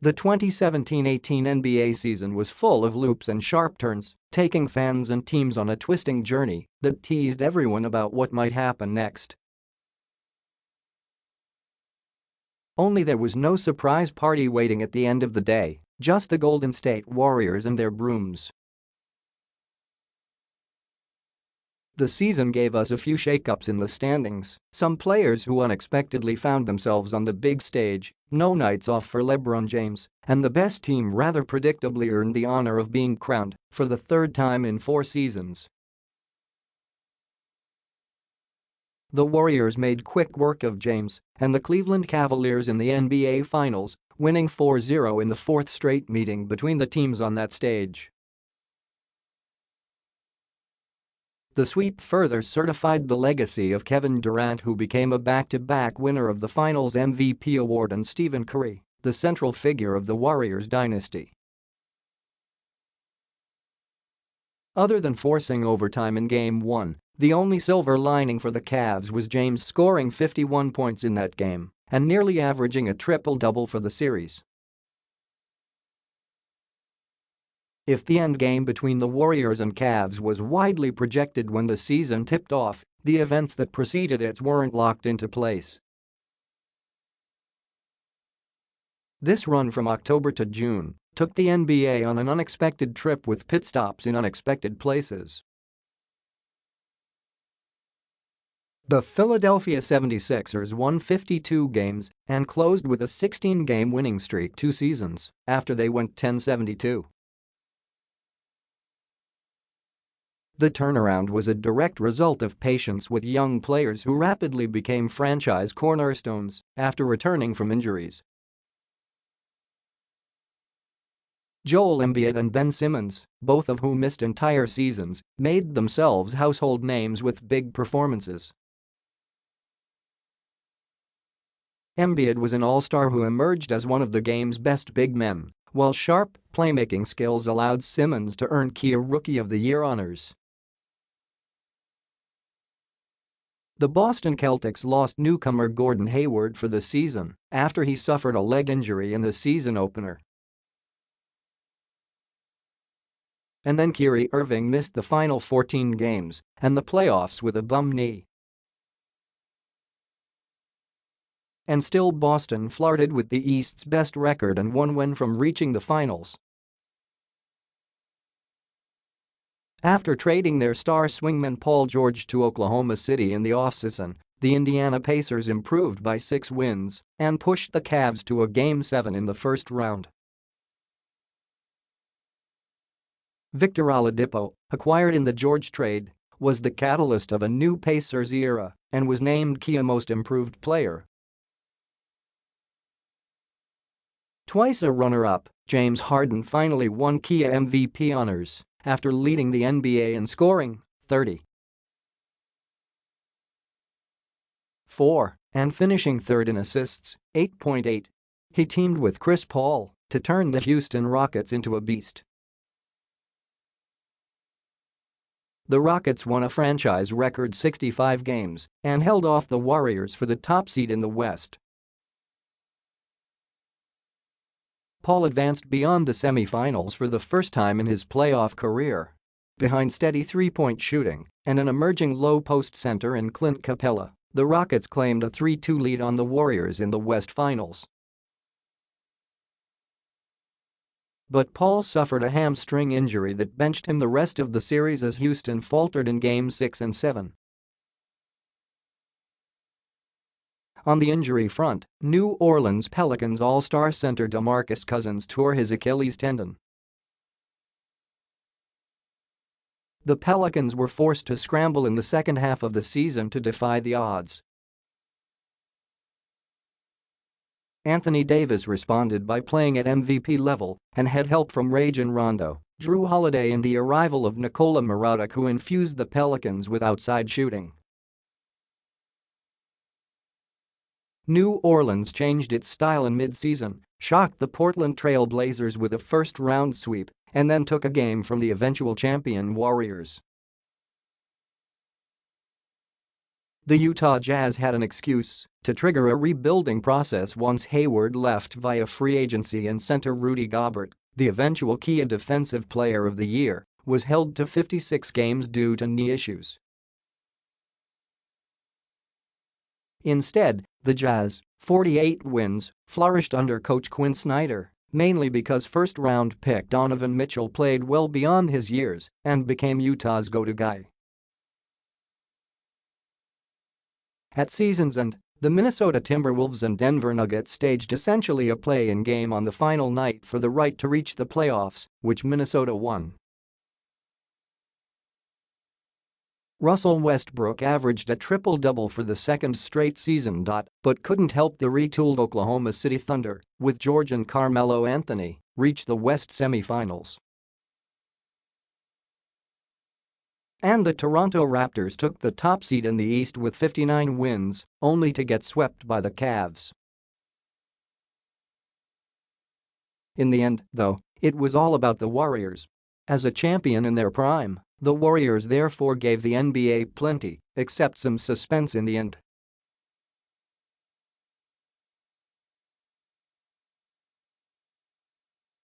The 2017-18 NBA season was full of loops and sharp turns, taking fans and teams on a twisting journey that teased everyone about what might happen next. Only there was no surprise party waiting at the end of the day, just the Golden State Warriors and their brooms. The season gave us a few shakeups in the standings, some players who unexpectedly found themselves on the big stage, no nights off for LeBron James, and the best team rather predictably earned the honor of being crowned for the third time in 4 seasons. The Warriors made quick work of James and the Cleveland Cavaliers in the NBA Finals, winning 4-0 in the 4th straight meeting between the teams on that stage. The sweep further certified the legacy of Kevin Durant, who became a back-to-back winner of the Finals MVP award, and Stephen Curry, the central figure of the Warriors dynasty. Other than forcing overtime in Game 1, the only silver lining for the Cavs was James scoring 51 points in that game and nearly averaging a triple-double for the series. If the endgame between the Warriors and Cavs was widely projected when the season tipped off, the events that preceded it weren't locked into place. This run from October to June took the NBA on an unexpected trip with pit stops in unexpected places. The Philadelphia 76ers won 52 games and closed with a 16-game winning streak 2 seasons after they went 10-72. The turnaround was a direct result of patience with young players who rapidly became franchise cornerstones after returning from injuries. Joel Embiid and Ben Simmons, both of whom missed entire seasons, made themselves household names with big performances. Embiid was an all-star who emerged as one of the game's best big men, while sharp playmaking skills allowed Simmons to earn key Rookie of the Year honors. The Boston Celtics lost newcomer Gordon Hayward for the season after he suffered a leg injury in the season opener. And then Kyrie Irving missed the final 14 games and the playoffs with a bum knee. And still Boston flirted with the East's best record and 1 win from reaching the finals. After trading their star swingman Paul George to Oklahoma City in the offseason, the Indiana Pacers improved by 6 wins and pushed the Cavs to a Game 7 in the first round. Victor Oladipo, acquired in the George trade, was the catalyst of a new Pacers era and was named Kia Most Improved Player. Twice a runner-up, James Harden finally won Kia MVP honors after leading the NBA in scoring, 30.4, and finishing third in assists, 8.8. He teamed with Chris Paul to turn the Houston Rockets into a beast. The Rockets won a franchise record 65 games and held off the Warriors for the top seed in the West. Paul advanced beyond the semi-finals for the first time in his playoff career. Behind steady three-point shooting and an emerging low-post center in Clint Capella, the Rockets claimed a 3-2 lead on the Warriors in the West Finals. But Paul suffered a hamstring injury that benched him the rest of the series as Houston faltered in Games 6 and 7. On the injury front, New Orleans Pelicans all-star center DeMarcus Cousins tore his Achilles tendon. The Pelicans were forced to scramble in the second half of the season to defy the odds. Anthony Davis responded by playing at MVP level and had help from Rajon Rondo, Drew Holiday and the arrival of Nikola Mirotic, who infused the Pelicans with outside shooting. New Orleans changed its style in mid-season, shocked the Portland Trail Blazers with a first-round sweep, and then took a game from the eventual champion Warriors. The Utah Jazz had an excuse to trigger a rebuilding process once Hayward left via free agency and center Rudy Gobert, the eventual Kia Defensive Player of the Year, was held to 56 games due to knee issues. Instead, the Jazz, 48 wins, flourished under coach Quinn Snyder, mainly because first-round pick Donovan Mitchell played well beyond his years and became Utah's go-to guy. At season's end, the Minnesota Timberwolves and Denver Nuggets staged essentially a play-in game on the final night for the right to reach the playoffs, which Minnesota won. Russell Westbrook averaged a triple-double for the second straight season. But couldn't help the retooled Oklahoma City Thunder, with George and Carmelo Anthony, reach the West semifinals. And the Toronto Raptors took the top seed in the East with 59 wins, only to get swept by the Cavs. In the end, though, it was all about the Warriors. As a champion in their prime, the Warriors therefore gave the NBA plenty, except some suspense in the end.